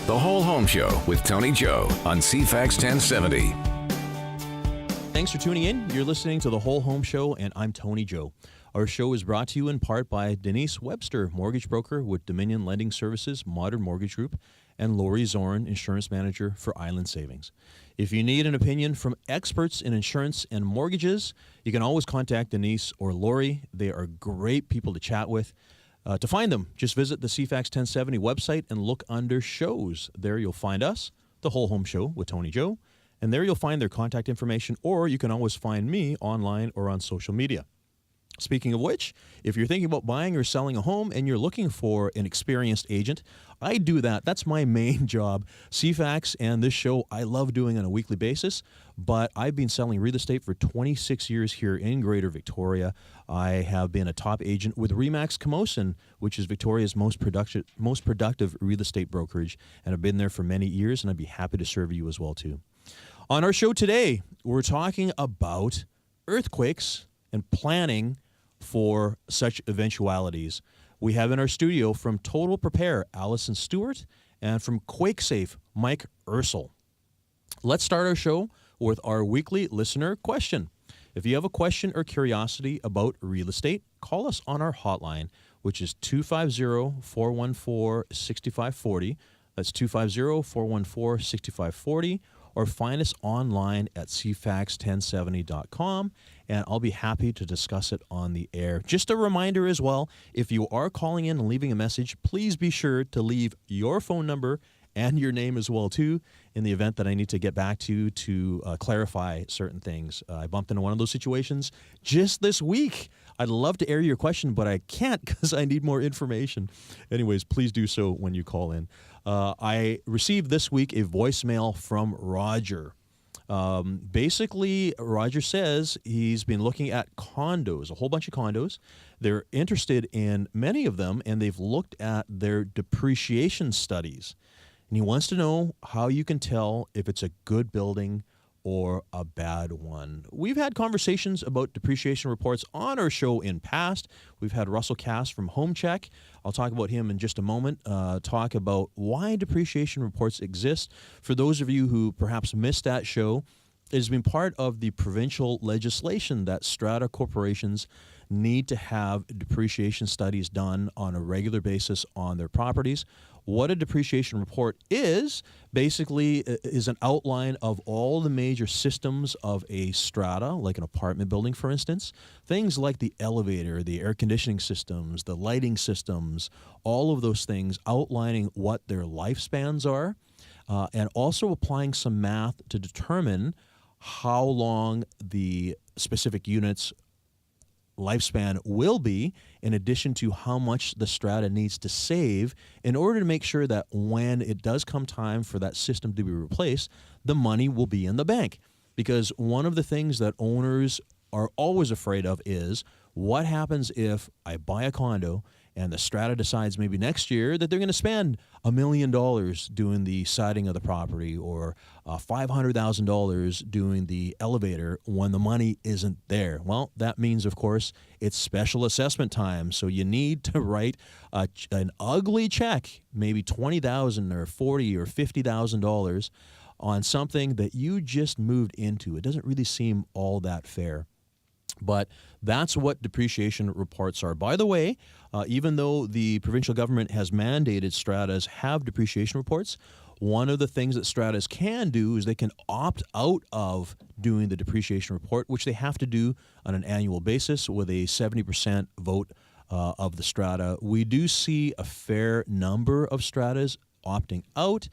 The Whole Home Show with Tony Joe on CFAX 1070. Thanks for tuning in. You're listening to The Whole Home Show, and I'm Tony Joe. Our show is brought to you in part by Denise Webster, mortgage broker with Dominion Lending Services, Modern Mortgage Group, and Lori Zorn, insurance manager for Island Savings. If you need an opinion from experts in insurance and mortgages, you can always contact Denise or Lori. They are great people to chat with. To find them, just visit the CFAX 1070 website and look under shows. There you'll find us, The Whole Home Show with Tony Joe, and there you'll find their contact information, or you can always find me online or on social media. Speaking of which, if you're thinking about buying or selling a home and you're looking for an experienced agent, I do that. That's my main job. CFAX and this show I love doing on a weekly basis, but I've been selling real estate for 26 years here in Greater Victoria. I have been a top agent with Remax Camosun, which is Victoria's most productive real estate brokerage, and I've been there for many years, and I'd be happy to serve you as well too. On our show today, we're talking about earthquakes and planning for such eventualities. We have in our studio from Total Prepare, Alison Stewart, and from Quake Safe, Mike Ursel. Let's start our show with our weekly listener question. If you have a question or curiosity about real estate, call us on our hotline, which is 250-414-6540. That's 250-414-6540. Or find us online at cfax1070.com, and I'll be happy to discuss it on the air. Just a reminder as well, if you are calling in and leaving a message, please be sure to leave your phone number and your name as well, too, in the event that I need to get back to clarify certain things. I bumped into one of those situations just this week. I'd love to air your question, but I can't because I need more information. Anyways, please do so when you call in. I received this week a voicemail from Roger. Basically, Roger says he's been looking at condos, a whole bunch of condos. They're interested in many of them, and they've looked at their depreciation studies. And he wants to know how you can tell if it's a good building or a bad one. We've had conversations about depreciation reports on our show in past. We've had Russell Cass from Home Check. I'll talk about him in just a moment. Talk about why depreciation reports exist. For those of you who perhaps missed that show, it has been part of the provincial legislation that strata corporations need to have depreciation studies done on a regular basis on their properties. What a depreciation report is, basically, is an outline of all the major systems of a strata, like an apartment building, for instance. Things like the elevator, the air conditioning systems, the lighting systems, all of those things outlining what their lifespans are, and also applying some math to determine how long the specific units lifespan will be, in addition to how much the strata needs to save in order to make sure that when it does come time for that system to be replaced, the money will be in the bank. Because one of the things that owners are always afraid of is, what happens if I buy a condo and the strata decides maybe next year that they're going to spend $1 million doing the siding of the property, or $500,000 doing the elevator when the money isn't there. Well, that means, of course, it's special assessment time. So you need to write an ugly check, maybe $20,000 or $40,000 or $50,000 on something that you just moved into. It doesn't really seem all that fair. But that's what depreciation reports are. By the way, even though the provincial government has mandated stratas have depreciation reports, one of the things that stratas can do is they can opt out of doing the depreciation report, which they have to do on an annual basis with a 70% vote of the strata. We do see a fair number of stratas opting out.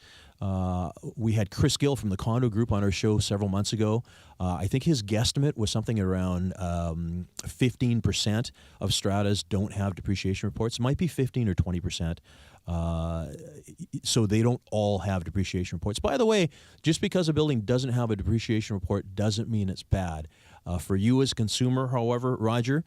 We had Chris Gill from the Condo Group on our show several months ago. I think his guesstimate was something around 15% of stratas don't have depreciation reports. It might be 15 or 20%. So they don't all have depreciation reports. By the way, just because a building doesn't have a depreciation report doesn't mean it's bad. For you as a consumer, however, Roger,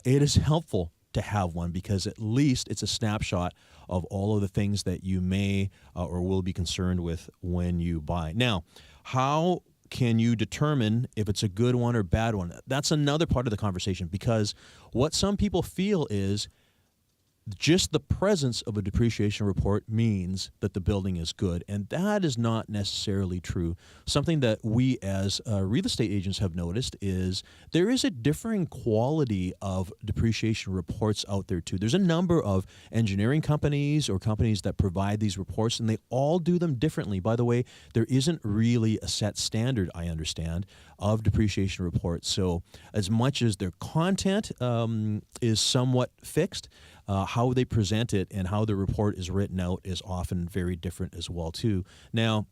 it is helpful to have one, because at least it's a snapshot of all of the things that you may or will be concerned with when you buy. Now, how can you determine if it's a good one or bad one? That's another part of the conversation, because what some people feel is just the presence of a depreciation report means that the building is good, and that is not necessarily true. Something that we as real estate agents have noticed is there is a differing quality of depreciation reports out there too. There's a number of engineering companies or companies that provide these reports, and they all do them differently. By the way, there isn't really a set standard, I understand, of depreciation reports. So as much as their content is somewhat fixed, how they present it and how the report is written out is often very different as well too. Now,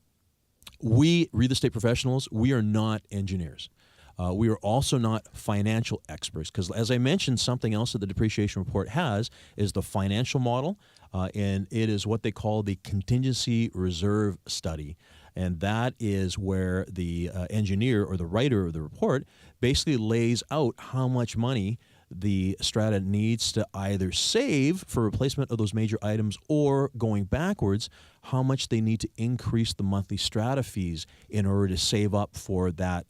we real estate professionals, we are not engineers. We are also not financial experts because, as I mentioned, something else that the depreciation report has is the financial model, and it is what they call the contingency reserve study. And that is where the engineer or the writer of the report basically lays out how much money the strata needs to either save for replacement of those major items or, going backwards, how much they need to increase the monthly strata fees in order to save up for that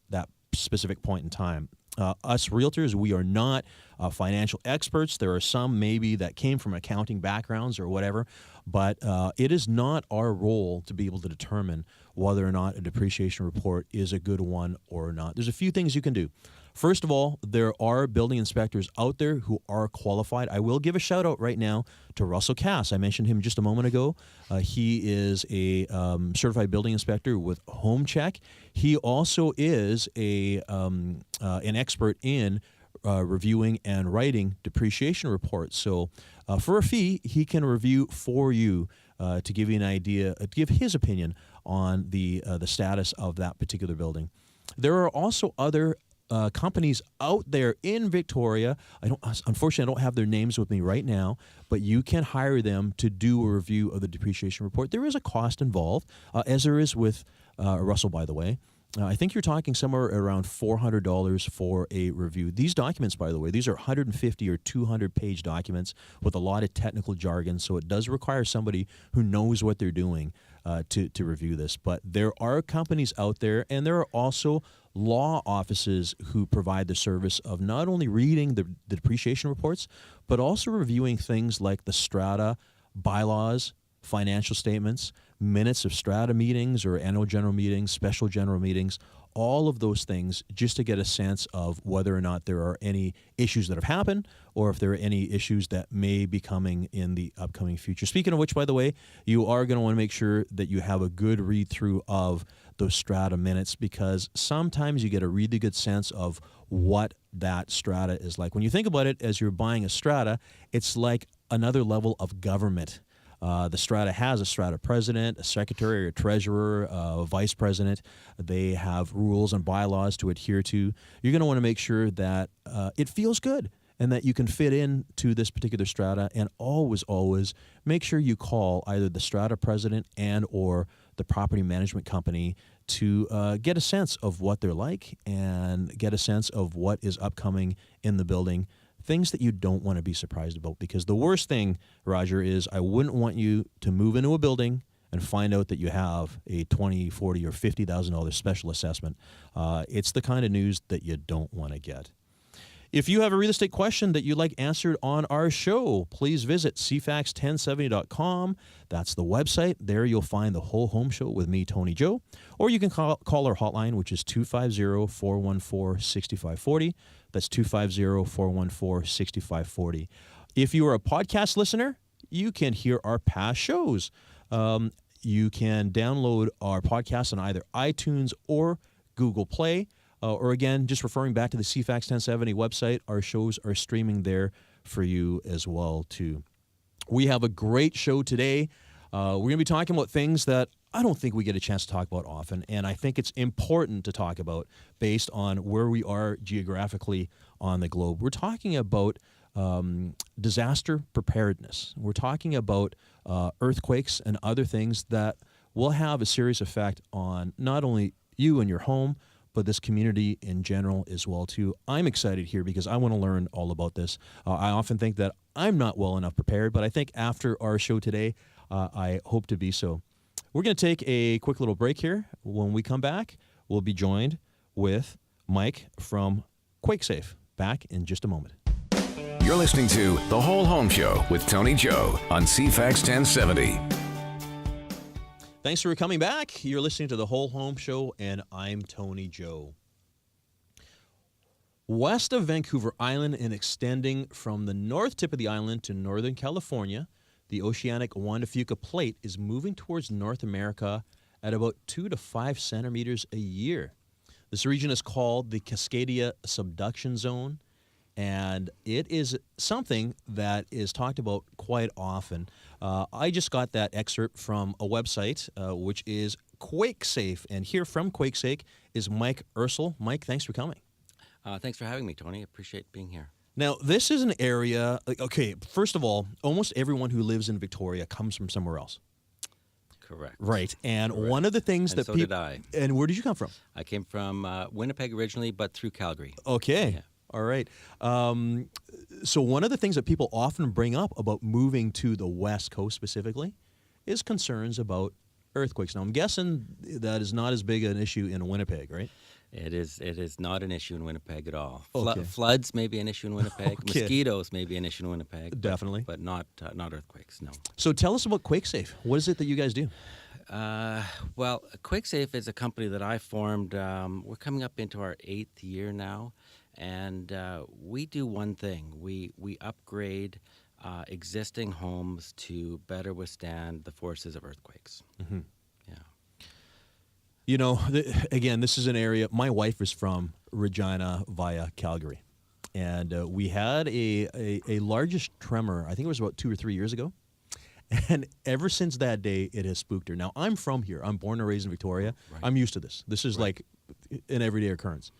specific point in time. Us realtors, we are not financial experts. There are some maybe that came from accounting backgrounds or whatever, but it is not our role to be able to determine whether or not a depreciation report is a good one or not. There's a few things you can do. First of all, there are building inspectors out there who are qualified. I will give a shout out right now to Russell Cass. I mentioned him just a moment ago. He is a certified building inspector with Home Check. He also is an expert in reviewing and writing depreciation reports. So for a fee, he can review for you to give you an idea, give his opinion on the status of that particular building. There are also other companies out there in Victoria. Unfortunately, I don't have their names with me right now, but you can hire them to do a review of the depreciation report. There is a cost involved, as there is with Russell, by the way. I think you're talking somewhere around $400 for a review. These documents, by the way, these are 150 or 200-page documents with a lot of technical jargon, so it does require somebody who knows what they're doing to review this. But there are companies out there, and there are also law offices who provide the service of not only reading the depreciation reports, but also reviewing things like the strata, bylaws, financial statements, minutes of strata meetings or annual general meetings, special general meetings, all of those things, just to get a sense of whether or not there are any issues that have happened or if there are any issues that may be coming in the upcoming future. Speaking of which, by the way, you are going to want to make sure that you have a good read through of those strata minutes, because sometimes you get a really good sense of what that strata is like. When you think about it, as you're buying a strata, it's like another level of government. The strata has a strata president, a secretary, a treasurer, a vice president. They have rules and bylaws to adhere to. You're going to want to make sure that it feels good and that you can fit into this particular strata. And always make sure you call either the strata president and or the property management company to get a sense of what they're like and get a sense of what is upcoming in the building. Things that you don't want to be surprised about, because the worst thing, Roger, is I wouldn't want you to move into a building and find out that you have a $20,000, $40,000, or $50,000 special assessment. It's the kind of news that you don't want to get. If you have a real estate question that you'd like answered on our show, please visit CFAX1070.com. That's the website. There you'll find the whole home show with me, Tony Joe. Or you can call our hotline, which is 250-414-6540. That's 250-414-6540. If you are a podcast listener, you can hear our past shows. You can download our podcast on either iTunes or Google Play. Or again, just referring back to the CFAX 1070 website, our shows are streaming there for you as well, too. We have a great show today. We're going to be talking about things that I don't think we get a chance to talk about often, and I think it's important to talk about based on where we are geographically on the globe. We're talking about disaster preparedness. We're talking about earthquakes and other things that will have a serious effect on not only you and your home, but this community in general as well, too. I'm excited here because I want to learn all about this. I often think that I'm not well enough prepared, but I think after our show today, I hope to be so. We're going to take a quick little break here. When we come back, we'll be joined with Mike from Quake Safe. Back in just a moment. You're listening to The Whole Home Show with Tony Joe on CFAX 1070. Thanks for coming back. You're listening to The Whole Home Show, and I'm Tony Joe. West of Vancouver Island and extending from the north tip of the island to Northern California, the oceanic Juan de Fuca plate is moving towards North America at about 2 to 5 centimeters a year. This region is called the Cascadia Subduction Zone, and it is something that is talked about quite often. I just got that excerpt from a website, which is Quake Safe, and here from Quake Safe is Mike Ursel. Mike, thanks for coming. Thanks for having me, Tony. I appreciate being here. Now, this is an area, okay, first of all, almost everyone who lives in Victoria comes from somewhere else. Correct. Right, and Correct. one of the things And that so people... did I. And where did you come from? I came from Winnipeg originally, but through Calgary. Okay. Yeah. All right. So one of the things that people often bring up about moving to the West Coast specifically is concerns about earthquakes. Now, I'm guessing that is not as big an issue in Winnipeg, right? It is not an issue in Winnipeg at all. Okay. Floods may be an issue in Winnipeg. Okay. Mosquitoes may be an issue in Winnipeg. Definitely. But not earthquakes, no. So tell us about Quake Safe. What is it that you guys do? Well, Quakesafe is a company that I formed. We're coming up into our 8th year now, and we do one thing. We upgrade existing homes to better withstand the forces of earthquakes. Mm-hmm. Yeah. You know, again, this is an area, my wife is from Regina via Calgary, and we had a largest tremor, I think it was about 2 or 3 years ago. And ever since that day, it has spooked her. Now, I'm from here. I'm born and raised in Victoria. Right. I'm used to this. This is Right. like an everyday occurrence.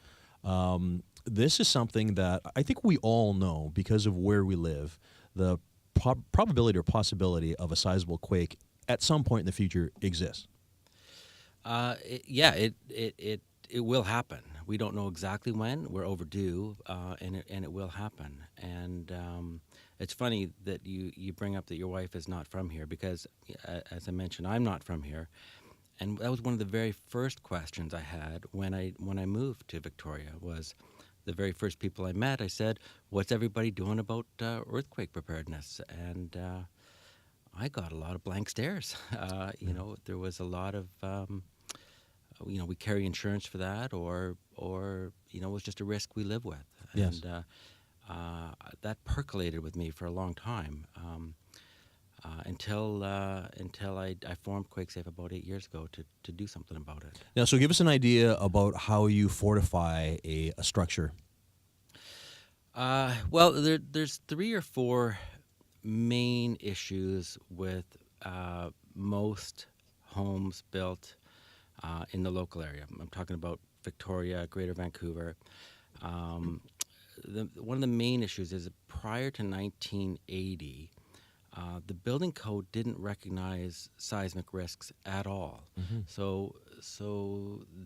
This is something that I think we all know because of where we live. The probability or possibility of a sizable quake at some point in the future exists. It will happen. We don't know exactly when. We're overdue, and it will happen. And it's funny that you bring up that your wife is not from here because, as I mentioned, I'm not from here, and that was one of the very first questions I had when I moved to Victoria. Was the very first people I met. I said, "What's everybody doing about earthquake preparedness?" And I got a lot of blank stares. You know, there was a lot of we carry insurance for that, or it was just a risk we live with. Yes. And that percolated with me for a long time until I formed Quakesafe about 8 years ago to do something about it. Now, so give us an idea about how you fortify a structure. Well, there's 3 or 4 main issues with most homes built in the local area. I'm talking about Victoria, Greater Vancouver. One of the main issues is that prior to 1980, the building code didn't recognize seismic risks at all. Mm-hmm. So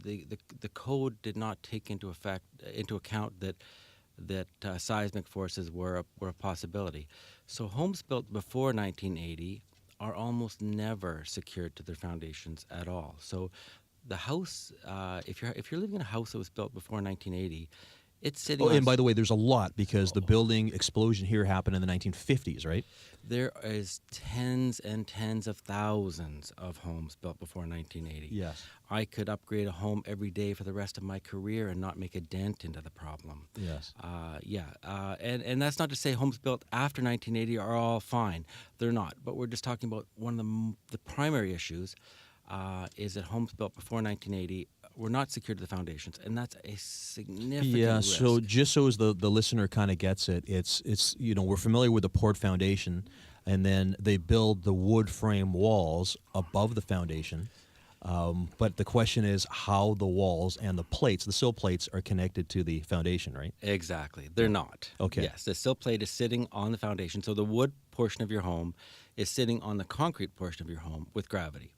the code did not take into account that seismic forces were a possibility. So homes built before 1980 are almost never secured to their foundations at all. So the house, if you're living in a house that was built before 1980, it's sitting. Oh, and by the way, there's a lot because the building explosion here happened in the 1950s, right? There is tens and tens of thousands of homes built before 1980. Yes. I could upgrade a home every day for the rest of my career and not make a dent into the problem. Yes. And that's not to say homes built after 1980 are all fine. They're not. But we're just talking about one of the primary issues is that homes built before 1980 were not secured to the foundations, and that's a significant risk. So just so as the listener kind of gets it, it's we're familiar with the poured foundation, and then they build the wood frame walls above the foundation. But the question is how the walls and the plates, the sill plates, are connected to the foundation, right? Exactly. They're not. Okay. Yes, the sill plate is sitting on the foundation, so the wood portion of your home is sitting on the concrete portion of your home with gravity.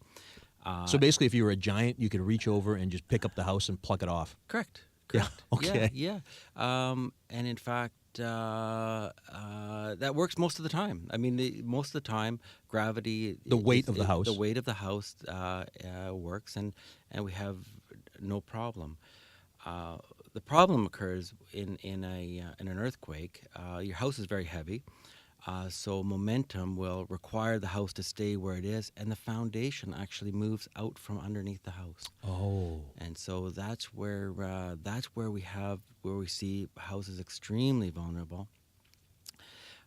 So basically, if you were a giant, you could reach over and just pick up the house and pluck it off. Correct. Yeah. Okay. Yeah. And in fact, that works most of the time. I mean, most of the time, gravity. The weight of the house. The weight of the house works, and we have no problem. the problem occurs in an earthquake. Your house is very heavy, so momentum will require the house to stay where it is, and the foundation actually moves out from underneath the house. Oh. And so that's where we see houses extremely vulnerable.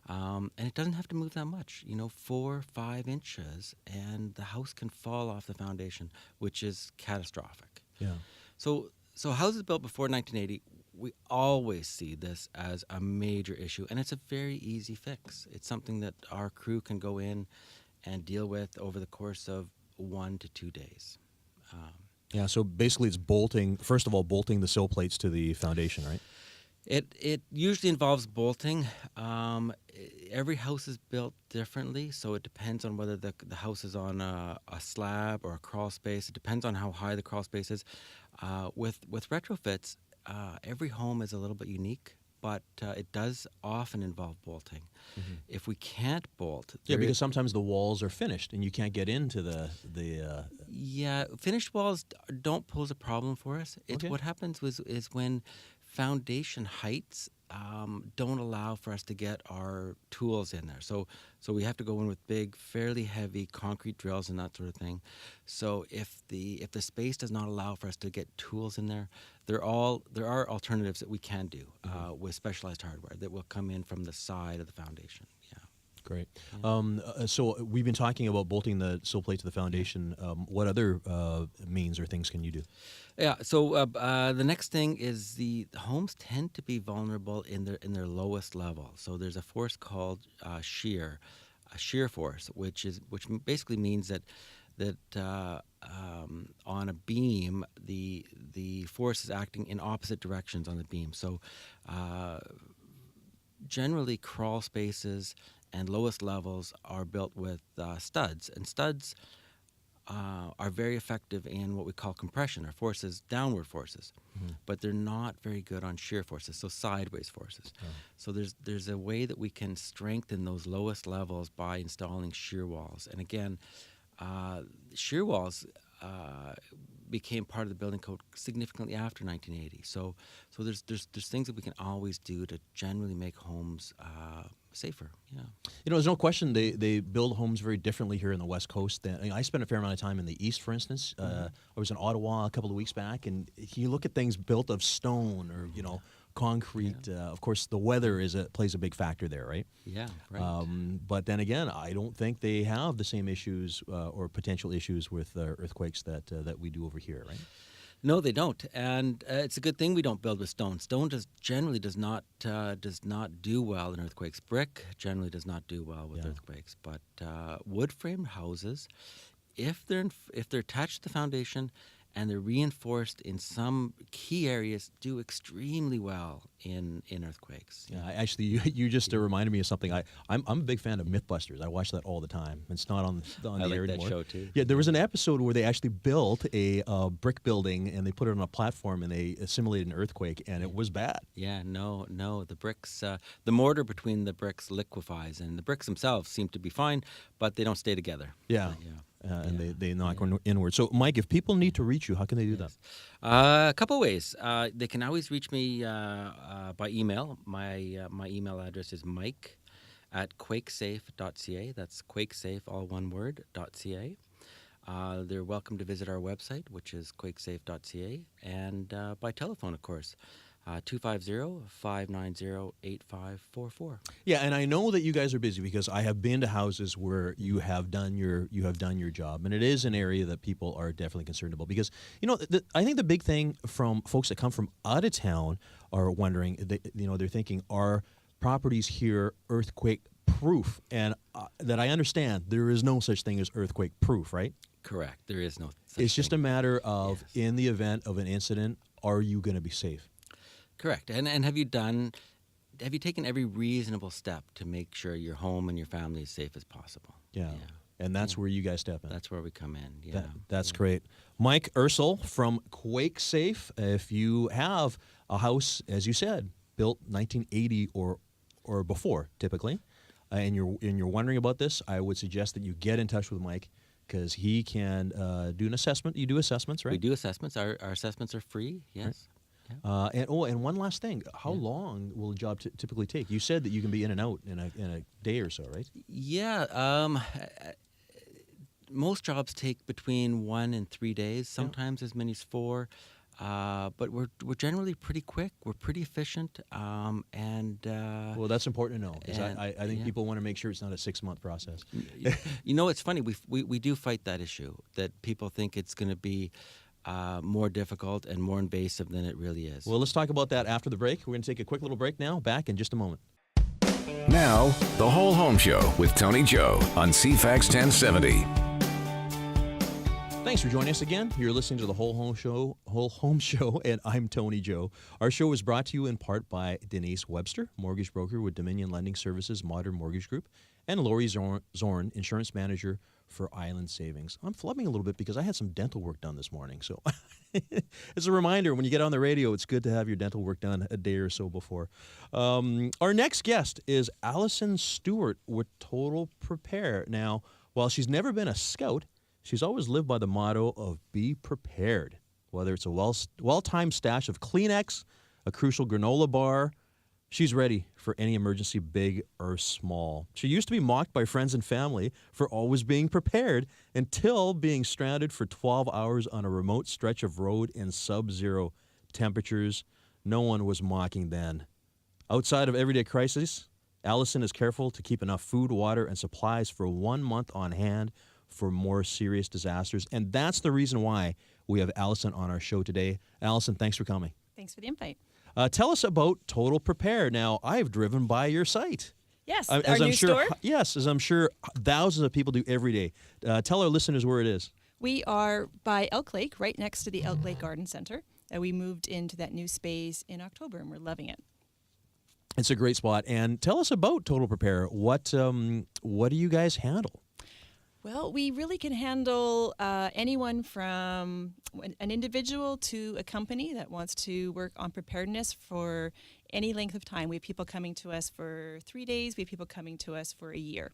And it doesn't have to move that much, 4 or 5 inches, and the house can fall off the foundation, which is catastrophic. Yeah. So houses built before 1980, we always see this as a major issue, and it's a very easy fix. It's something that our crew can go in and deal with over the course of 1 to 2 days. Yeah, so basically it's bolting the sill plates to the foundation, right? It usually involves bolting. Every house is built differently, so it depends on whether the house is on a slab or a crawl space. It depends on how high the crawl space is. With retrofits, every home is a little bit unique, but it does often involve bolting. Mm-hmm. If we can't bolt... because sometimes the walls are finished and you can't get into the Yeah, finished walls don't pose a problem for us. What happens is when foundation heights don't allow for us to get our tools in there. So we have to go in with big, fairly heavy concrete drills and that sort of thing. So if the space does not allow for us to get tools in there, there are alternatives that we can do with specialized hardware that will come in from the side of the foundation. Yeah. Great. So we've been talking about bolting the sill plate to the foundation. What other means or things can you do? Yeah. So the next thing is the homes tend to be vulnerable in their lowest level. So there's a force called shear force, which basically means that on a beam the force is acting in opposite directions on the beam. So generally crawl spaces and lowest levels are built with studs, and studs are very effective in what we call compression, or forces, downward forces, but they're not very good on shear forces, so sideways forces. So there's a way that we can strengthen those lowest levels by installing shear walls. And again, shear walls became part of the building code significantly after 1980. So there's things that we can always do to generally make homes safer. Yeah. There's no question they build homes very differently here in the West Coast. I spent a fair amount of time in the East, for instance. I was in Ottawa a couple of weeks back, and you look at things built of stone or concrete. Yeah. Of course, the weather plays a big factor there, right? Yeah, right. But then again, I don't think they have the same issues or potential issues with earthquakes that we do over here, right? No, they don't, and it's a good thing we don't build with stone. Stone generally does not do well in earthquakes. Brick generally does not do well with earthquakes, but wood frame houses, if they're attached to the foundation and they're reinforced in some key areas, do extremely well in earthquakes. Yeah, actually, you just reminded me of something. I'm a big fan of Mythbusters. I watch that all the time. It's not on the air anymore. I like that show too. Yeah, there was an episode where they actually built a brick building and they put it on a platform and they simulated an earthquake, and it was bad. Yeah, no, the bricks, the mortar between the bricks liquefies, and the bricks themselves seem to be fine, but they don't stay together. Yeah. And they knock inward. So, Mike, if people need to reach you, how can they do that? A couple ways. They can always reach me by email. My email address is mike@quakesafe.ca. That's Quakesafe, all one word, .ca. They're welcome to visit our website, which is quakesafe.ca, and by telephone, of course. 250-590-8544. Yeah, and I know that you guys are busy because I have been to houses where you have done your job, and it is an area that people are definitely concerned about because I think the big thing from folks that come from out of town are wondering, they're thinking, are properties here earthquake proof? And that I understand there is no such thing as earthquake proof, right? Correct. There is no such It's just thing. a matter of in the event of an incident, are you going to be safe? Correct. And have you taken every reasonable step to make sure your home and your family is safe as possible? Yeah. And that's where you guys step in. That's where we come in. Yeah. That's great. Mike Ursel from Quake Safe. If you have a house, as you said, built 1980 or before, typically, and you're wondering about this, I would suggest that you get in touch with Mike because he can do an assessment. You do assessments, right? We do assessments. Our assessments are free. Yes. Right. And one last thing, how long will a job typically take? You said that you can be in and out in a day or so, right? Yeah. Most jobs take between 1 and 3 days, sometimes as many as 4. But we're generally pretty quick. We're pretty efficient, Well, that's important to know, because I think people want to make sure it's not a 6-month process. It's funny. We do fight that issue, that people think it's going to be more difficult and more invasive than it really is. Well, let's talk about that after the break. We're going to take a quick little break now. Back in just a moment. Now, The Whole Home Show with Tony Joe on CFAX 1070. Thanks for joining us again. You're listening to the Whole Home Show, and I'm Tony Joe. Our show is brought to you in part by Denise Webster, mortgage broker with Dominion Lending Services Modern Mortgage Group, and Lori Zorn, insurance manager for Island Savings. I'm flubbing a little bit because I had some dental work done this morning. So it's a reminder, when you get on the radio, it's good to have your dental work done a day or so before. Our next guest is Alison Stewart with Total Prepare. Now, while she's never been a scout, she's always lived by the motto of be prepared. Whether it's a well-timed stash of Kleenex, a crucial granola bar, she's ready for any emergency, big or small. She used to be mocked by friends and family for always being prepared, until being stranded for 12 hours on a remote stretch of road in sub-zero temperatures. No one was mocking then. Outside of everyday crises, Alison is careful to keep enough food, water, and supplies for 1 month on hand for more serious disasters. And that's the reason why we have Alison on our show today. Alison, thanks for coming. Thanks for the invite. Tell us about Total Prepare. Now, I've driven by your site. Yes, As our I'm new sure, store. Yes, as I'm sure thousands of people do every day. Tell our listeners where it is. We are by Elk Lake, right next to the Elk Lake Garden Center. We moved into that new space in October, and we're loving it. It's a great spot. And tell us about Total Prepare. What do you guys handle? Well, we really can handle anyone from an individual to a company that wants to work on preparedness for any length of time. We have people coming to us for 3 days. We have people coming to us for a year.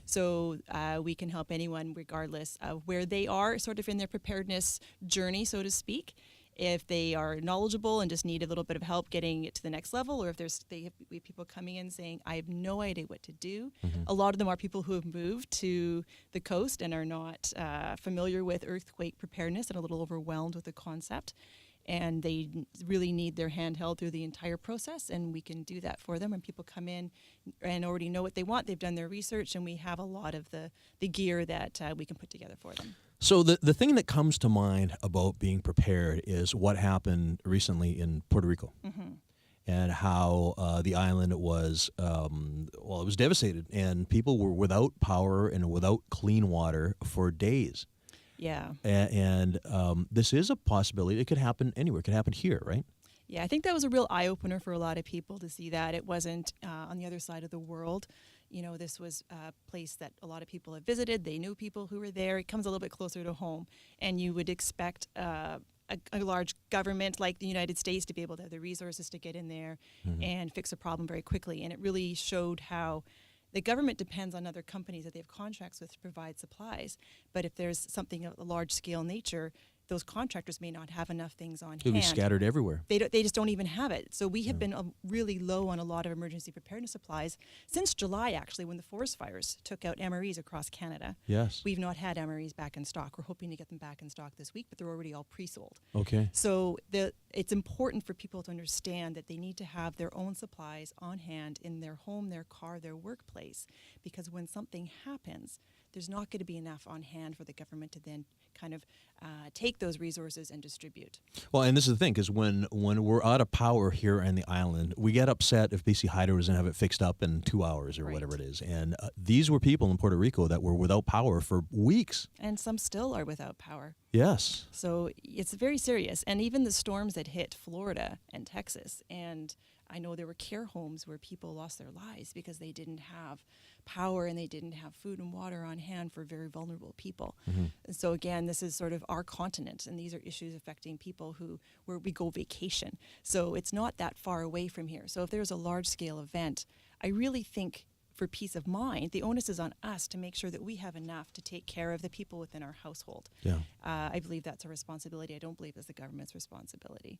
So we can help anyone regardless of where they are, sort of in their preparedness journey, so to speak. If they are knowledgeable and just need a little bit of help getting it to the next level, or if we have people coming in saying, I have no idea what to do. Mm-hmm. A lot of them are people who have moved to the coast and are not familiar with earthquake preparedness and a little overwhelmed with the concept. And they really need their hand held through the entire process, and we can do that for them. And people come in and already know what they want. They've done their research, and we have a lot of the gear that we can put together for them. So the thing that comes to mind about being prepared is what happened recently in Puerto Rico, mm-hmm. and how the island was, it was devastated, and people were without power and without clean water for days. Yeah. And this is a possibility. It could happen anywhere. It could happen here, right? Yeah, I think that was a real eye-opener for a lot of people to see that. It wasn't on the other side of the world. You know, this was a place that a lot of people have visited. They knew people who were there. It comes a little bit closer to home. And you would expect a large government like the United States to be able to have the resources to get in there mm-hmm. and fix a problem very quickly. And it really showed how the government depends on other companies that they have contracts with to provide supplies. But if there's something of a large-scale nature, those contractors may not have enough things on hand. They'll be scattered everywhere. They just don't even have it. So we have been really low on a lot of emergency preparedness supplies since July, actually, when the forest fires took out MREs across Canada. Yes. We've not had MREs back in stock. We're hoping to get them back in stock this week, but they're already all pre-sold. Okay. So it's important for people to understand that they need to have their own supplies on hand in their home, their car, their workplace, because when something happens, there's not going to be enough on hand for the government to then kind of take those resources and distribute. Well, and this is the thing, because when we're out of power here on the island, we get upset if BC Hydro doesn't have it fixed up in 2 hours or whatever it is. And these were people in Puerto Rico that were without power for weeks. And some still are without power. Yes. So it's very serious. And even the storms that hit Florida and Texas, and I know there were care homes where people lost their lives because they didn't have power and they didn't have food and water on hand for very vulnerable people. Mm-hmm. And so again, this is sort of our continent, and these are issues affecting people where we go vacation. So it's not that far away from here. So if there's a large scale event, I really think for peace of mind, the onus is on us to make sure that we have enough to take care of the people within our household. Yeah. I believe that's a responsibility. I don't believe it's the government's responsibility.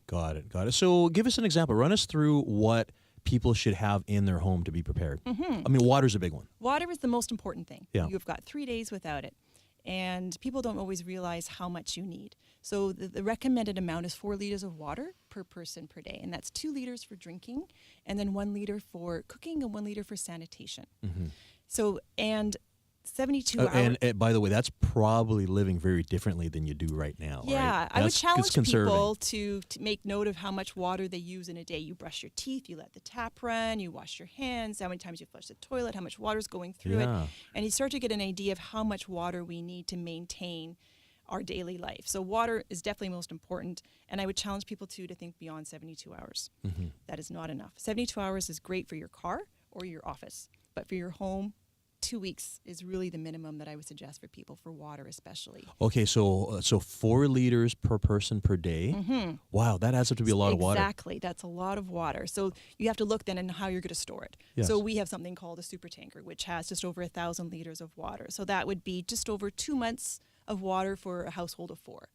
Got it. So give us an example. Run us through what people should have in their home to be prepared. I mean, water's a big one. Water is the most important thing. Yeah. You've got 3 days without it. And people don't always realize how much you need. So the recommended amount is 4 liters of water per person per day. And that's 2 liters for drinking, and then 1 liter for cooking, and 1 liter for sanitation. So, and 72 hours. And by the way, that's probably living very differently than you do right now. Yeah, right? I would That's challenge conserving. people to make note of how much water they use in a day. You brush your teeth, you let the tap run, you wash your hands, how many times you flush the toilet, how much water's going through Yeah. it. And you start to get an idea of how much water we need to maintain our daily life. So water is definitely most important. And I would challenge people to think beyond 72 hours. That is not enough. 72 hours is great for your car or your office. But for your home, 2 weeks is really the minimum that I would suggest for people, for water especially. Okay, so 4 liters per person per day. Wow, that adds up to be a lot of water. Exactly, that's a lot of water. So you have to look then on how you're going to store it. Yes. So we have something called a super tanker, which has just over 1,000 liters of water. So that would be just over 2 months of water for a household of 4.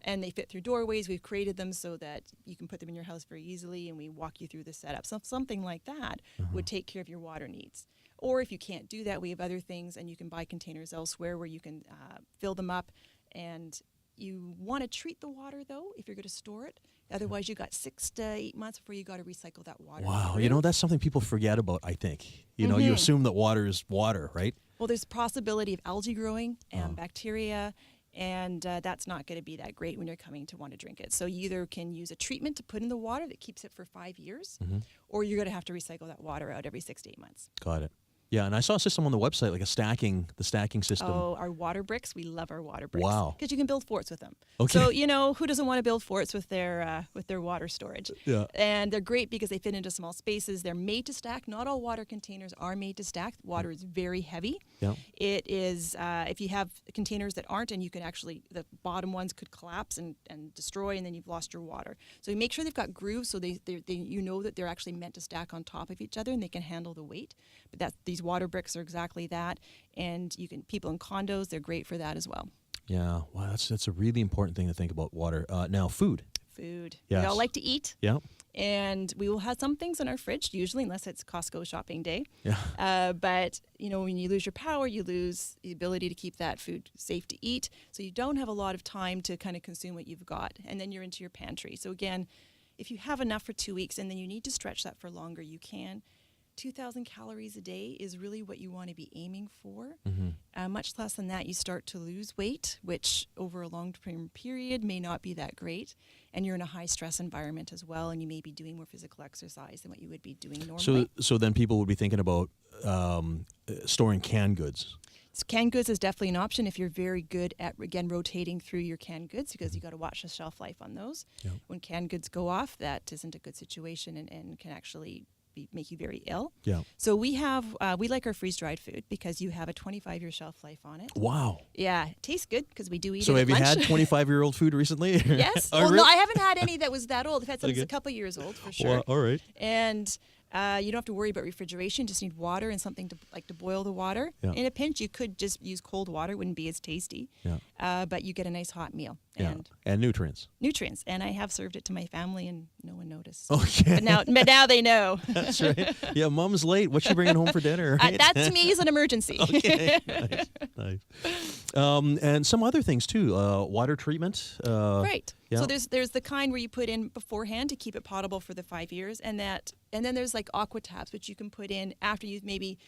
And they fit through doorways. We've created them so that you can put them in your house very easily, and we walk you through the setup. So something like that would take care of your water needs. Or if you can't do that, we have other things, and you can buy containers elsewhere where you can fill them up. And you want to treat the water, though, if you're going to store it. Otherwise, you got 6 to 8 months before you got to recycle that water. Wow, through. that's something people forget about, I think. You assume that water is water, right? Well, there's possibility of algae growing and bacteria, and that's not going to be that great when you're coming to want to drink it. So you either can use a treatment to put in the water that keeps it for 5 years, or you're going to have to recycle that water out every 6 to 8 months. Got it. Yeah, and I saw a system on the website, like the stacking system. Oh, our water bricks. We love our water bricks. Wow. Because you can build forts with them. Okay. So, who doesn't want to build forts with their water storage? Yeah. And they're great because they fit into small spaces. They're made to stack. Not all water containers are made to stack. Water is very heavy. Yeah. It is, if you have containers that aren't, and you can actually, the bottom ones could collapse and destroy, and then you've lost your water. So you make sure they've got grooves so they you know that they're actually meant to stack on top of each other, and they can handle the weight. But these water bricks are exactly that, and people in condos, they're great for that as well. Yeah, wow, that's a really important thing to think about water. Now, food. Food. Yes. We all like to eat. Yeah. And we will have some things in our fridge, usually, unless it's Costco shopping day. Yeah. But, when you lose your power, you lose the ability to keep that food safe to eat. So you don't have a lot of time to kind of consume what you've got. And then you're into your pantry. So again, if you have enough for 2 weeks and then you need to stretch that for longer, you can. 2,000 calories a day is really what you want to be aiming for. Much less than that, you start to lose weight, which over a long-term period may not be that great. And you're in a high-stress environment as well, and you may be doing more physical exercise than what you would be doing normally. So then people would be thinking about storing canned goods. So canned goods is definitely an option if you're very good at, again, rotating through your canned goods, because you got to watch the shelf life on those. Yeah. When canned goods go off, that isn't a good situation and can actually make you very ill. Yeah. So we like our freeze-dried food because you have a 25-year shelf life on it. Wow. Yeah, it tastes good because we do eat So it have at you lunch. had 25-year-old food recently? Yes. Oh, Well, really? no, I haven't had any that was that old. I've had some that's Okay. a couple years old for sure. Well, all right. And you don't have to worry about refrigeration. Just need water and something to boil the water. Yeah. In a pinch, you could just use cold water. It wouldn't be as tasty. Yeah. But you get a nice hot meal Yeah. and And nutrients. nutrients. And I have served it to my family, and no one noticed. Okay. But now they know. That's right. Yeah, Mom's late. What's she bringing home for dinner? Right? That to me is an emergency. Okay. Nice. And some other things too. Water treatment. Right. Yeah. So there's the kind where you put in beforehand to keep it potable for the 5 years, and then there's like aqua tabs, which you can put in after you've maybe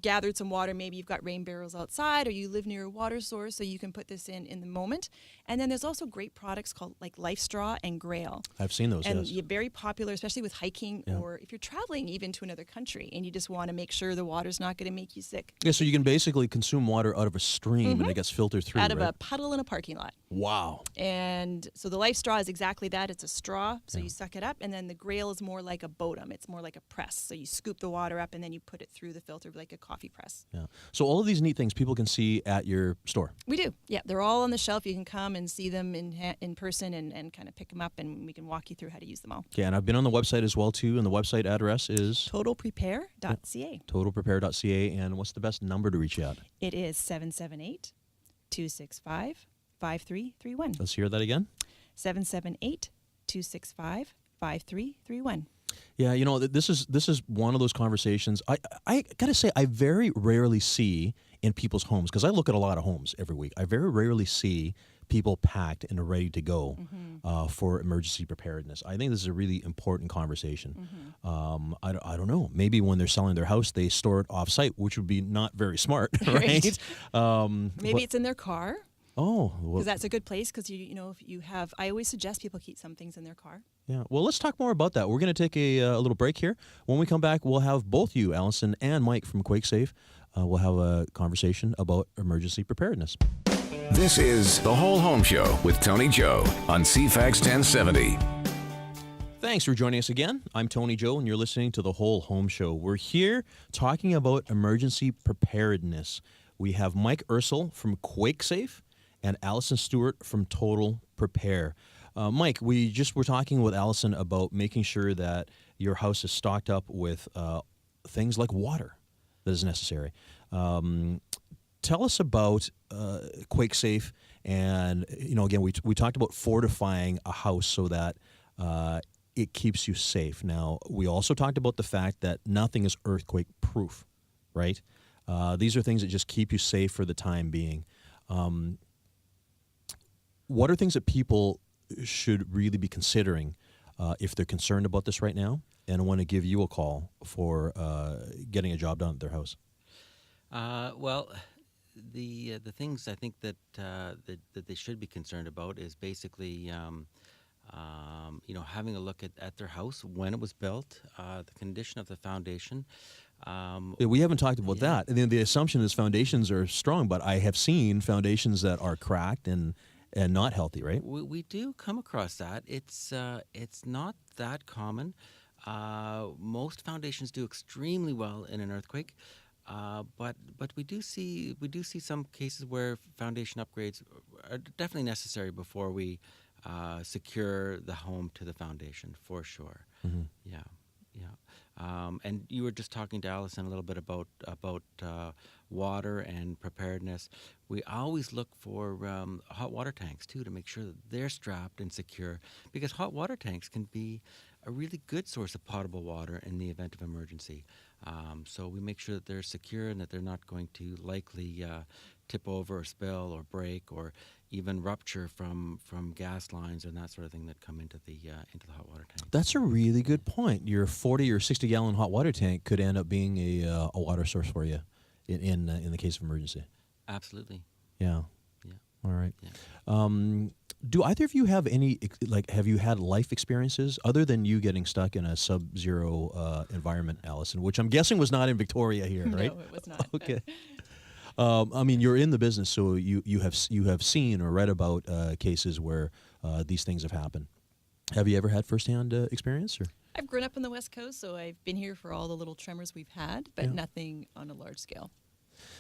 gathered some water. Maybe you've got rain barrels outside, or you live near a water source, so you can put this in the moment. And then there's also great products called like Life Straw and Grail. I've seen those. And Yes. you're very popular, especially with hiking, Yeah. or if you're traveling even to another country and you just want to make sure the water's not going to make you sick. Yeah. So you can basically consume water out of a stream, and it gets filtered through. Out of right? a puddle in a parking lot. Wow. And so the Life Straw is exactly that. It's a straw, so you suck it up. And then the Grail is more like a Bodum. It's more like a press. So you scoop the water up, and then you put it through the filter like a coffee press. Yeah. So all of these neat things people can see at your store. We do. Yeah, they're all on the shelf. You can come and see them in person and kind of pick them up, and we can walk you through how to use them all. Okay, and I've been on the website as well too, and the website address is Totalprepare.ca. totalprepare.ca. And what's the best number to reach out? It is 778-265-5331. Let's hear that again. 778-265-5331. Yeah, you know, this is one of those conversations. I got to say, I very rarely see in people's homes, because I look at a lot of homes every week. I very rarely see people packed and ready to go for emergency preparedness. I think this is a really important conversation. I don't know. Maybe when they're selling their house, they store it off-site, which would be not very smart, right? Maybe it's in their car. Oh, well, Because that's a good place, because you know, if you have, I always suggest people keep some things in their car. yeah. Well, let's talk more about that. We're going to take a little break here. When we come back, we'll have both you, Alison and Mike from Quake Safe. We'll have a conversation about emergency preparedness. This is The Whole Home Show with Tony Joe on CFAX 1070. Thanks for joining us again. I'm Tony Joe, and you're listening to The Whole Home Show. We're here talking about emergency preparedness. We have Mike Ursel from Quake Safe and Alison Stewart from Total Prepare. Mike, we just were talking with Alison about making sure that your house is stocked up with things like water that is necessary. Tell us about Quake Safe, and again, we talked about fortifying a house so that it keeps you safe. Now, we also talked about the fact that nothing is earthquake proof, right? These are things that just keep you safe for the time being. What are things that people should really be considering if they're concerned about this right now and want to give you a call for getting a job done at their house? Well, the things I think that they should be concerned about is basically having a look at their house when it was built, the condition of the foundation. We haven't talked about that. And then the assumption is foundations are strong, but I have seen foundations that are cracked and not healthy, right? We do come across that. It's not that common. Most foundations do extremely well in an earthquake, but we do see some cases where foundation upgrades are definitely necessary before we secure the home to the foundation, for sure. Mm-hmm. Yeah. And you were just talking to Alison a little bit about water and preparedness. We always look for hot water tanks too, to make sure that they're strapped and secure, because hot water tanks can be a really good source of potable water in the event of emergency. So we make sure that they're secure and that they're not going to likely tip over or spill or break or even rupture from gas lines and that sort of thing that come into the hot water tank. That's a really good point. Your 40 or 60 gallon hot water tank could end up being a water source for you in the case of emergency. Absolutely. Yeah. Yeah. All right. Yeah. Do either of you have any, have you had life experiences other than you getting stuck in a sub-zero environment, Alison, which I'm guessing was not in Victoria here, right? No, it was not. Okay. I mean, you're in the business, so you have seen or read about cases where these things have happened. Have you ever had firsthand experience? Or? I've grown up on the West Coast, so I've been here for all the little tremors we've had, but nothing on a large scale.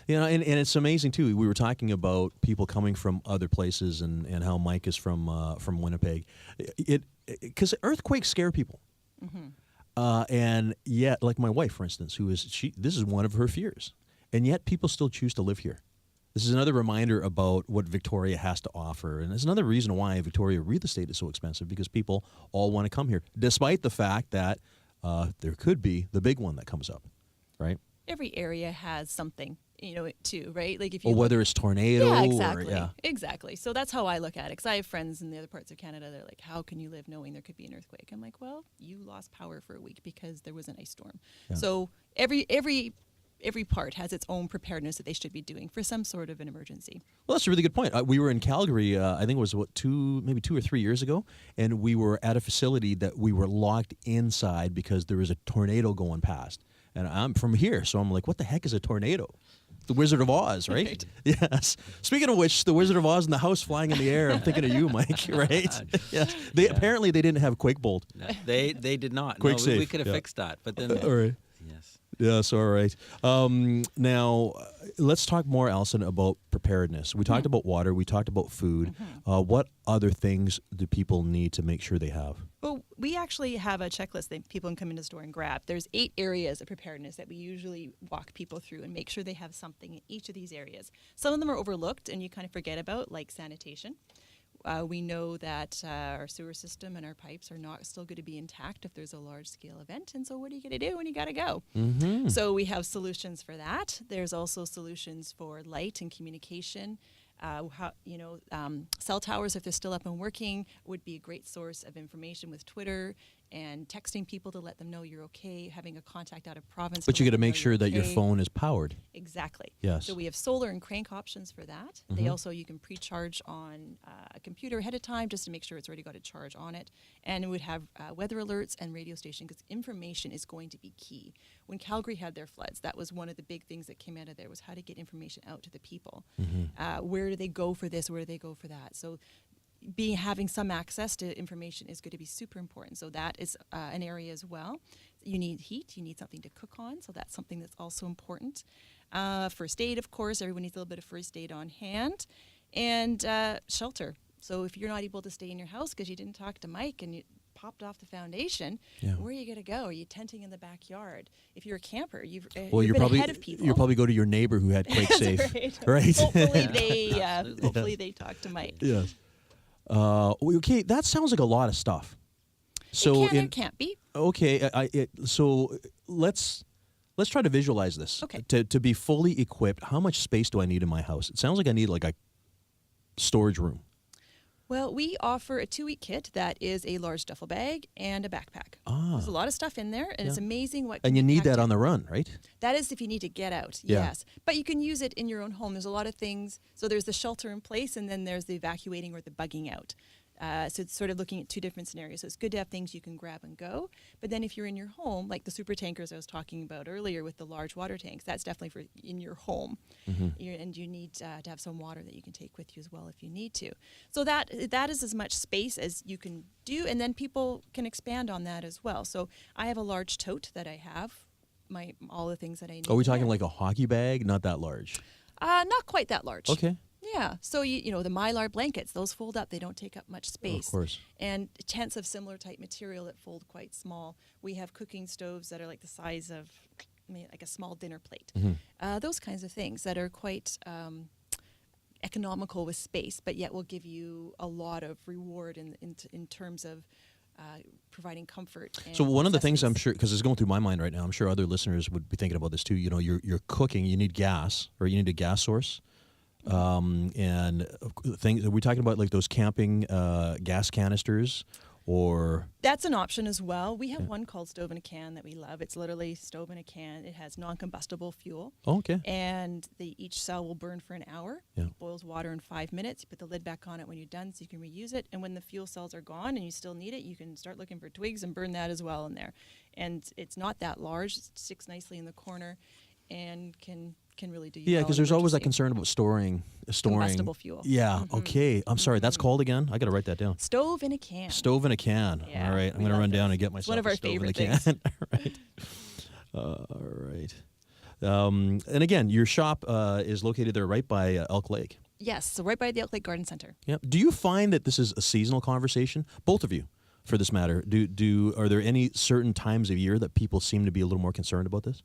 You know, and it's amazing too. We were talking about people coming from other places and how Mike is from Winnipeg. Because earthquakes scare people, and yet, like my wife, for instance, this is one of her fears, and yet people still choose to live here. This is another reminder about what Victoria has to offer, and it's another reason why Victoria real estate is so expensive, because people all want to come here, despite the fact that there could be the big one that comes up, right? Every area has something, too, right? Like if you whether it's tornado, yeah, exactly, or, exactly. So that's how I look at it. Because I have friends in the other parts of Canada. They're like, "How can you live knowing there could be an earthquake?" I'm like, "Well, you lost power for a week because there was an ice storm." Yeah. So every part has its own preparedness that they should be doing for some sort of an emergency. Well, that's a really good point. We were in Calgary, I think it was, 2 or 3 years ago, and we were at a facility that we were locked inside because there was a tornado going past. And I'm from here, so I'm like, what the heck is a tornado? The Wizard of Oz, right? Right. Yes. Speaking of which, the Wizard of Oz and the house flying in the air, I'm thinking of you, Mike, right? Yes. Apparently they didn't have Quake Bolt. No, they did not. Quake no, Safe, we could have fixed that, but then all right. yes. Yes, all right. Now, let's talk more, Alison, about preparedness. We talked about water. We talked about food. What other things do people need to make sure they have? Well, we actually have a checklist that people can come into the store and grab. There's 8 areas of preparedness that we usually walk people through and make sure they have something in each of these areas. Some of them are overlooked and you kind of forget about, like sanitation. We know that our sewer system and our pipes are not still going to be intact if there's a large-scale event. And so what are you going to do when you got to go? So we have solutions for that. There's also solutions for light and communication. Cell towers, if they're still up and working, would be a great source of information with Twitter and texting people to let them know you're okay, having a contact out of province. But you got to let them make know sure you're that your okay. phone is powered. Exactly. Yes. So we have solar and crank options for that. They also, you can pre-charge on a computer ahead of time just to make sure it's already got a charge on it. And it would have weather alerts and radio station because information is going to be key. When Calgary had their floods, that was one of the big things that came out of there was how to get information out to the people. Where do they go for this? Where do they go for that? So having some access to information is going to be super important. So that is an area as well. You need heat. You need something to cook on. So that's something that's also important. First aid, of course. Everyone needs a little bit of first aid on hand. And shelter. So if you're not able to stay in your house because you didn't talk to Mike and you popped off the foundation, where are you going to go? Are you tenting in the backyard? If you're a camper, you've been ahead of people. You'll probably go to your neighbor who had Quake Safe. Right? Hopefully they talk to Mike. Yes. Okay, that sounds like a lot of stuff. So it can and can't be. Okay, so let's try to visualize this. Okay. To be fully equipped, how much space do I need in my house? It sounds like I need like a storage room. Well, we offer a 2-week kit that is a large duffel bag and a backpack. There's a lot of stuff in there, and it's amazing what. And you need that on the run, right? That is if you need to get out, yes. But you can use it in your own home. There's a lot of things. So there's the shelter in place, and then there's the evacuating or the bugging out. So it's sort of looking at 2 different scenarios. So it's good to have things you can grab and go. But then if you're in your home, like the super tankers I was talking about earlier with the large water tanks, that's definitely for in your home. And you need to have some water that you can take with you as well if you need to. So that is as much space as you can do. And then people can expand on that as well. So I have a large tote that I have, all the things that I need. Are we talking there. like a hockey bag? Not that large. Not quite that large. Okay. Yeah, so you know the Mylar blankets, those fold up. They don't take up much space. Of course. And tents of similar type material that fold quite small. We have cooking stoves that are like the size of like a small dinner plate. Those kinds of things that are quite economical with space, but yet will give you a lot of reward in terms of providing comfort. And so one of the things I'm necessities. sure, because it's going through my mind right now, I'm sure other listeners would be thinking about this too. You know, you're cooking, you need gas, or you need a gas source. And things, are we talking about like those camping gas canisters or? That's an option as well. We have one called Stove in a Can that we love. It's literally stove in a can. It has non-combustible fuel. Oh, okay. And each cell will burn for an hour. Yeah. It boils water in 5 minutes. You put the lid back on it when you're done so you can reuse it. And when the fuel cells are gone and you still need it, you can start looking for twigs and burn that as well in there. And it's not that large. It sticks nicely in the corner and can really do you Yeah, well because in there's always that emergency. concern about storing. Combustible fuel. Yeah. Okay. I'm sorry. That's called again. I got to write that down. Stove in a can. Stove in a can. Yeah, All right. I'm we going to love run down this. and get It's myself one of a our stove in a favorite can. All right. And again, your shop is located there right by Elk Lake. Yes, so right by the Elk Lake Garden Center. Yep. Do you find that this is a seasonal conversation? Both of you, for this matter. Are there any certain times of year that people seem to be a little more concerned about this?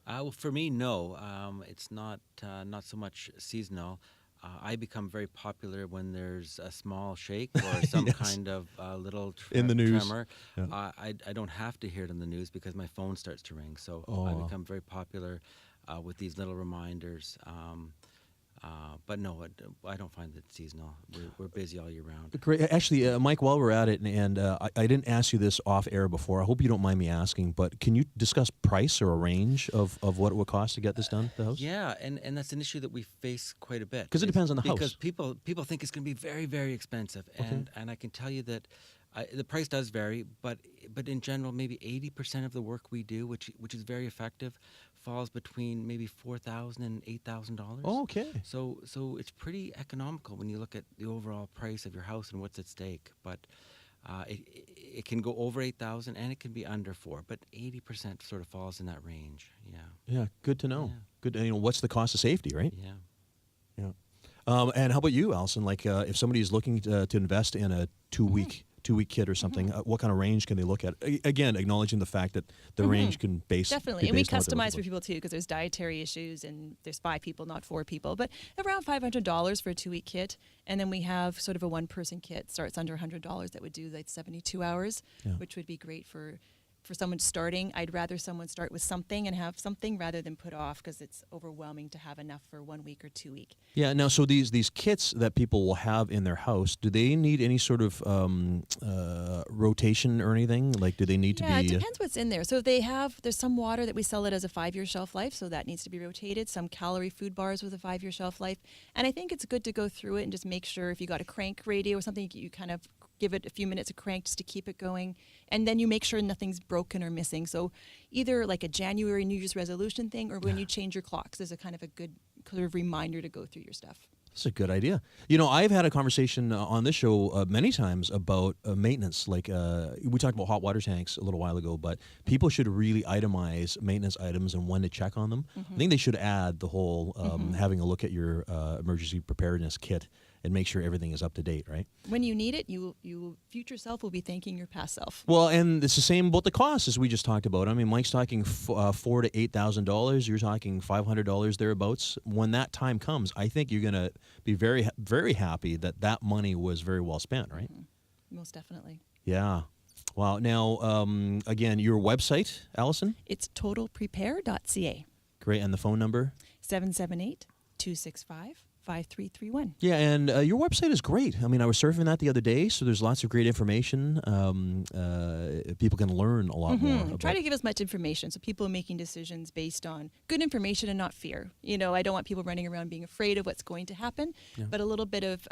Well, for me, no. It's not so much seasonal. I become very popular when there's a small shake or some kind of little in the news. tremor. Yeah. I don't have to hear it in the news because my phone starts to ring. So I become very popular with these little reminders. But no, I don't find it seasonal. We're busy all year round. Great. Actually, Mike, while we're at it, and I didn't ask you this off air before. I hope you don't mind me asking, but can you discuss price or a range of what it would cost to get this done, the house? Yeah, and that's an issue that we face quite a bit. Because it depends on the house. Because people think it's going to be very, very expensive, and I can tell you that the price does vary, but in general, maybe 80% of the work we do, which is very effective, falls between maybe $4,000 and $8,000. Oh, okay. So it's pretty economical when you look at the overall price of your house and what's at stake. But It can go over 8,000 and it can be under 4, but 80% sort of falls in that range. Yeah. Yeah, good to know. Yeah. Good. What's the cost of safety, right? Yeah. Yeah. And how about you, Alison? Like, if somebody is looking to invest in a two-week kit or something, what kind of range can they look at? Again, acknowledging the fact that the range can Definitely, be and we based on what they're customize looking for people too, because there's dietary issues and there's 5 people, not 4 people, but around $500 for a 2-week kit. And then we have sort of a 1-person kit, starts under $100, that would do like 72 hours, which would be great for someone starting. I'd rather someone start with something and have something rather than put off, because it's overwhelming to have enough for 1 week or 2 week. Yeah. Now, so these kits that people will have in their house, do they need any sort of rotation or anything? Like, do they need to be? Yeah, it depends what's in there. So there's some water that we sell it as a 5-year shelf life, so that needs to be rotated. Some calorie food bars with a 5-year shelf life. And I think it's good to go through it and just make sure if you got a crank radio or something, you kind of give it a few minutes of crank just to keep it going. And then you make sure nothing's broken or missing. So either like a January New Year's resolution thing, or when you change your clocks, there's a kind of a good kind of reminder to go through your stuff. That's a good idea. You know, I've had a conversation on this show many times about maintenance. Like, we talked about hot water tanks a little while ago, but people should really itemize maintenance items and when to check on them. I think they should add the whole having a look at your emergency preparedness kit and make sure everything is up to date, right? When you need it, you future self will be thanking your past self. Well, and it's the same about the cost as we just talked about. I mean, Mike's talking $4,000 to $8,000. You're talking $500 thereabouts. When that time comes, I think you're going to be very, very happy that money was very well spent, right? Most definitely. Yeah. Wow. Now, again, your website, Alison? It's totalprepare.ca. Great. And the phone number? 778-265-5331. Yeah, and your website is great. I mean, I was surfing that the other day, so there's lots of great information. People can learn a lot more. Try to give as much information so people are making decisions based on good information and not fear. You know, I don't want people running around being afraid of what's going to happen, but a little bit of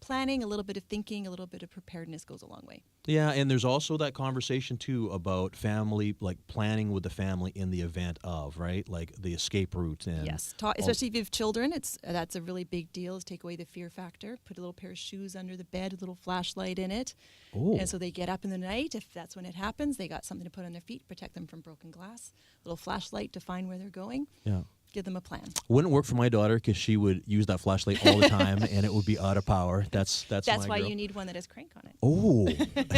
planning, a little bit of thinking, a little bit of preparedness goes a long way. Yeah, and there's also that conversation, too, about family, like planning with the family in the event of, right? Like the escape route. And yes, especially if you have children, that's a really big deal, is take away the fear factor. Put a little pair of shoes under the bed, a little flashlight in it. Oh. And so they get up in the night, if that's when it happens, they got something to put on their feet, protect them from broken glass. A little flashlight to find where they're going. Yeah. Give them a plan. Wouldn't work for my daughter because she would use that flashlight all the time and it would be out of power. That's why girl. you need one that has crank on it. Oh,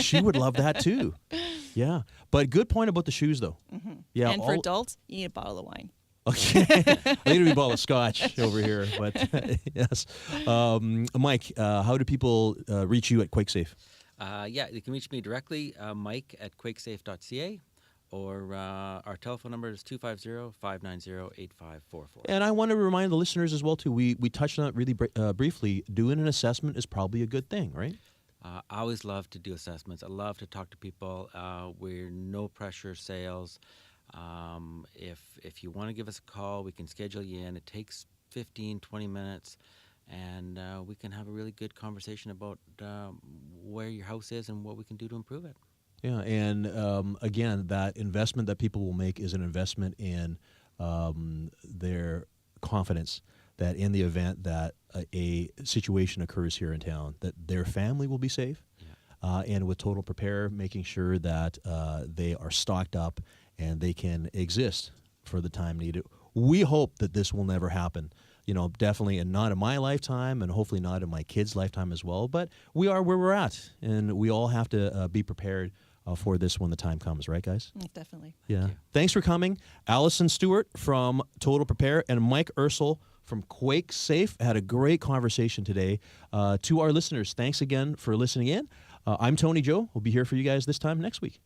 she would love that too. Yeah. But good point about the shoes, though. Yeah. And for adults, you need a bottle of wine. Okay. I need to be a bottle of scotch over here. But yes. Mike, how do people reach you at Quakesafe? Yeah, you can reach me directly, Mike at quakesafe.ca. Or our telephone number is 250-590-8544. And I want to remind the listeners as well, too, we touched on it really briefly. Doing an assessment is probably a good thing, right? I always love to do assessments. I love to talk to people. We're no pressure sales. If you want to give us a call, we can schedule you in. It takes 15, 20 minutes. And we can have a really good conversation about where your house is and what we can do to improve it. Yeah, and again, that investment that people will make is an investment in their confidence that in the event that a situation occurs here in town, that their family will be safe. Yeah. And with Total Prepare, making sure that they are stocked up and they can exist for the time needed. We hope that this will never happen. You know, definitely, and not in my lifetime, and hopefully not in my kids' lifetime as well. But we are where we're at, and we all have to be prepared for this when the time comes, right, guys? Definitely. Yeah. Thanks for coming. Alison Stewart from Total Prepare and Mike Ursel from Quake Safe had a great conversation today. To our listeners, thanks again for listening in. I'm Tony Joe. We'll be here for you guys this time next week.